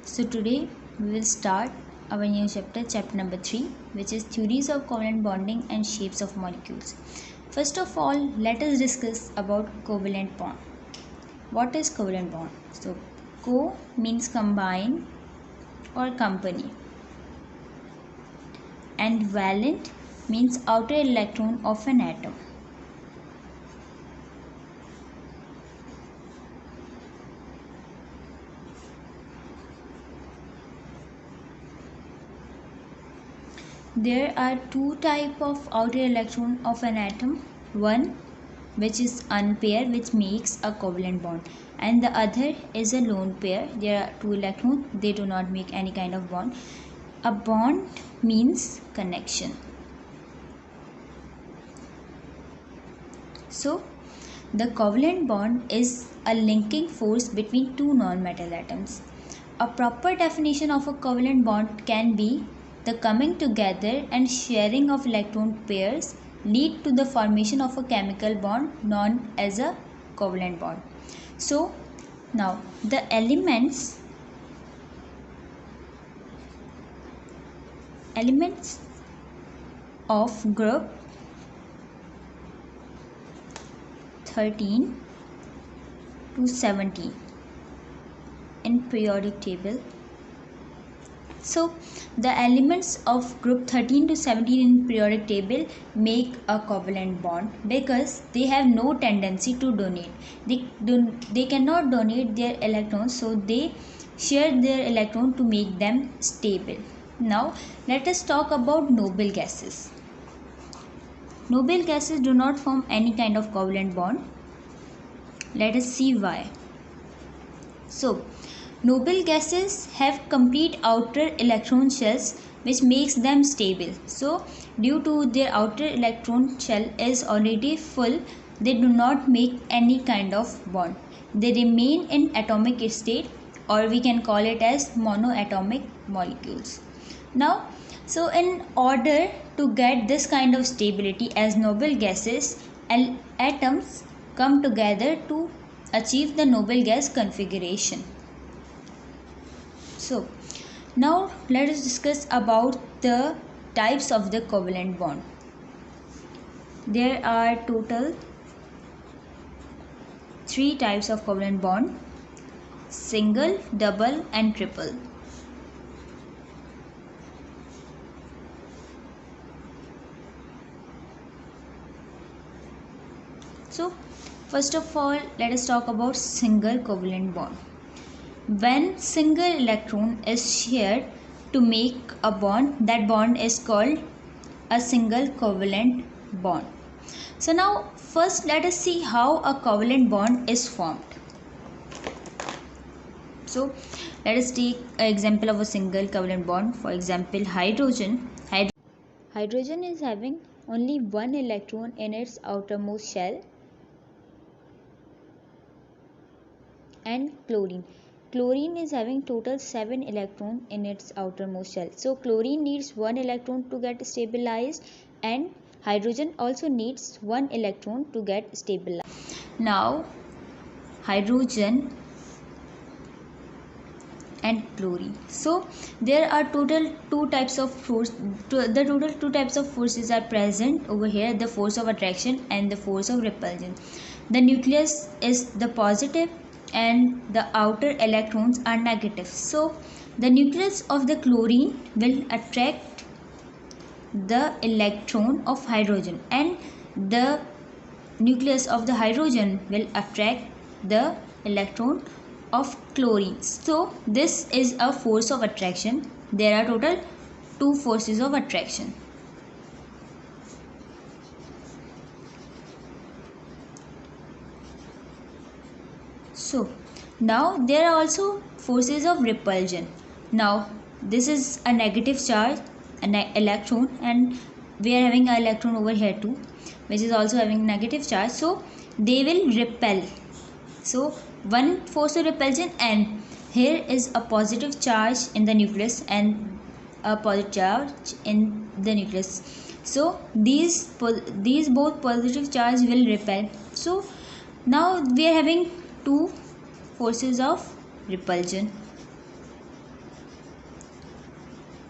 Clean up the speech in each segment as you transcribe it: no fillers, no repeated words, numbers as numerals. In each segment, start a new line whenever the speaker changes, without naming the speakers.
So today we will start our new chapter, chapter number 3, which is theories of covalent bonding and shapes of molecules. First of all, let us discuss about covalent bond. What is covalent bond? So co means combine or company, and valent means outer electron of an atom. There are two types of outer electron of an atom. One which is unpaired, which makes a covalent bond, and the other is a lone pair. There are two electrons, they do not make any kind of bond. A bond means connection. So the covalent bond is a linking force between two non-metal atoms. A proper definition of a covalent bond can be the coming together and sharing of electron pairs lead to the formation of a chemical bond known as a covalent bond. So now the elements of group 13 to 17 in periodic table. So the elements of group 13 to 17 in periodic table make a covalent bond because they have no tendency to donate. They cannot donate their electrons, so they share their electron to make them stable. Now let us talk about noble gases. Noble gases do not form any kind of covalent bond. Let us see why. So noble gases have complete outer electron shells which makes them stable. So due to their outer electron shell is already full, they do not make any kind of bond. They remain in atomic state, or we can call it as monoatomic molecules. Now, so in order to get this kind of stability as noble gases, atoms come together to achieve the noble gas configuration. So now let us discuss about the types of the covalent bond. There are total 3 types of covalent bond: single, double and triple. So first of all, let us talk about single covalent bond. When single electron is shared to make a bond, that bond is called a single covalent bond. So now first let us see how a covalent bond is formed. So let us take an example of a single covalent bond. For example, hydrogen. Hydrogen is having only one electron in its outermost shell, and chlorine. Chlorine is having total 7 electrons in its outermost shell. So chlorine needs 1 electron to get stabilized, and hydrogen also needs 1 electron to get stabilized. Now hydrogen and chlorine. So there are total 2 types of force. The total 2 types of forces are present over here: the force of attraction and the force of repulsion. The nucleus is the positive and the outer electrons are negative. So the nucleus of the chlorine will attract the electron of hydrogen, and the nucleus of the hydrogen will attract the electron of chlorine. So this is a force of attraction. There are total 2 forces of attraction. So now there are also forces of repulsion. Now this is a negative charge, an electron, and we are having an electron over here too, which is also having negative charge. So they will repel. So one force of repulsion, and here is a positive charge in the nucleus and a positive charge in the nucleus. So these both positive charge will repel. So now we are having 2 forces of repulsion.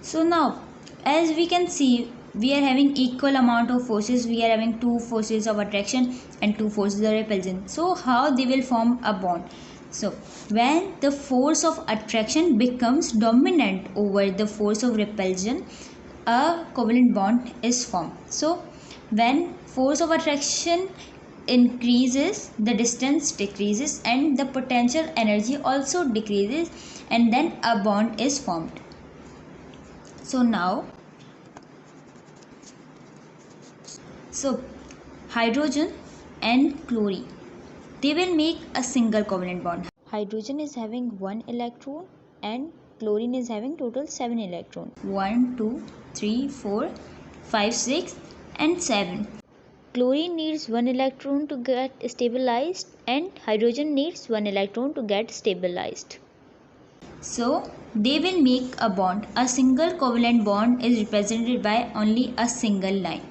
So now, as we can see, we are having equal amount of forces. We are having two forces of attraction and two forces of repulsion. So how they will form a bond? So when the force of attraction becomes dominant over the force of repulsion, a covalent bond is formed. So when force of attraction increases, the distance decreases and the potential energy also decreases, and then a bond is formed. So now, hydrogen and chlorine, they will make a single covalent bond. Hydrogen is having 1 electron and chlorine is having total 7 electrons. 1, 2, 3, 4, 5, 6 and 7. Chlorine needs 1 electron to get stabilized and hydrogen needs 1 electron to get stabilized. So they will make a bond. A single covalent bond is represented by only a single line.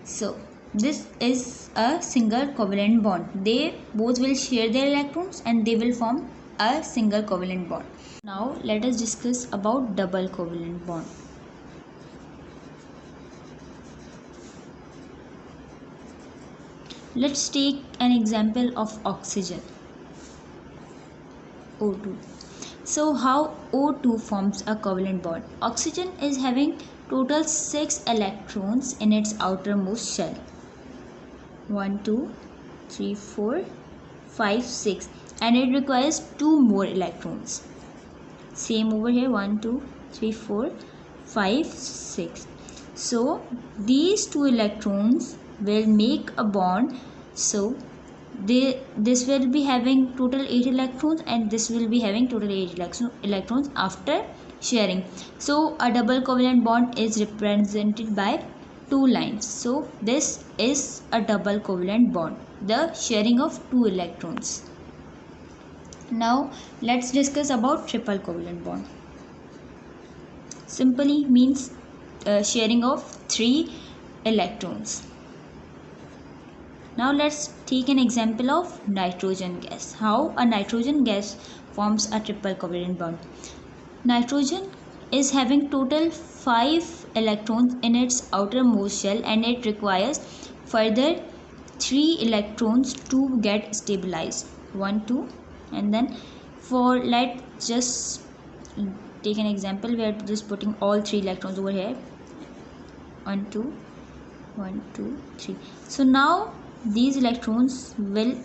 So this is a single covalent bond. They both will share their electrons and they will form a single covalent bond. Now let us discuss about double covalent bond. Let's take an example of oxygen, O2. So how O2 forms a covalent bond? Oxygen is having total 6 electrons in its outermost shell. 1, 2, 3, 4, 5, 6, and it requires 2 more electrons. Same over here, 1, 2, 3, 4, 5, 6. So these 2 electrons will make a bond. So this will be having total 8 electrons and this will be having total 8 electrons after sharing. So a double covalent bond is represented by 2 lines. So this is a double covalent bond, the sharing of 2 electrons. Now let's discuss about triple covalent bond. Simply means sharing of 3 electrons. Now let's take an example of nitrogen gas. How a nitrogen gas forms a triple covalent bond. Nitrogen is having total 5 electrons in its outermost shell and it requires further 3 electrons to get stabilized. 1, 2, and then let's just take an example. We are just putting all 3 electrons over here. 1, 2, 1, 2, 3. So now these electrons will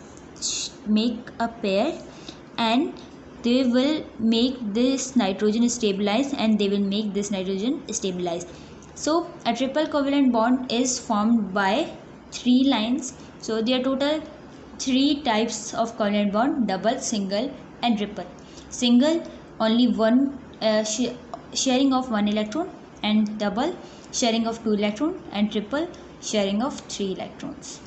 make a pair and they will make this nitrogen stabilized and they will make this nitrogen stabilized. So a triple covalent bond is formed by 3 lines. So there are total 3 types of covalent bond: double, single and triple. Single, only one sharing of 1 electron, and double sharing of 2 electrons, and triple sharing of 3 electrons.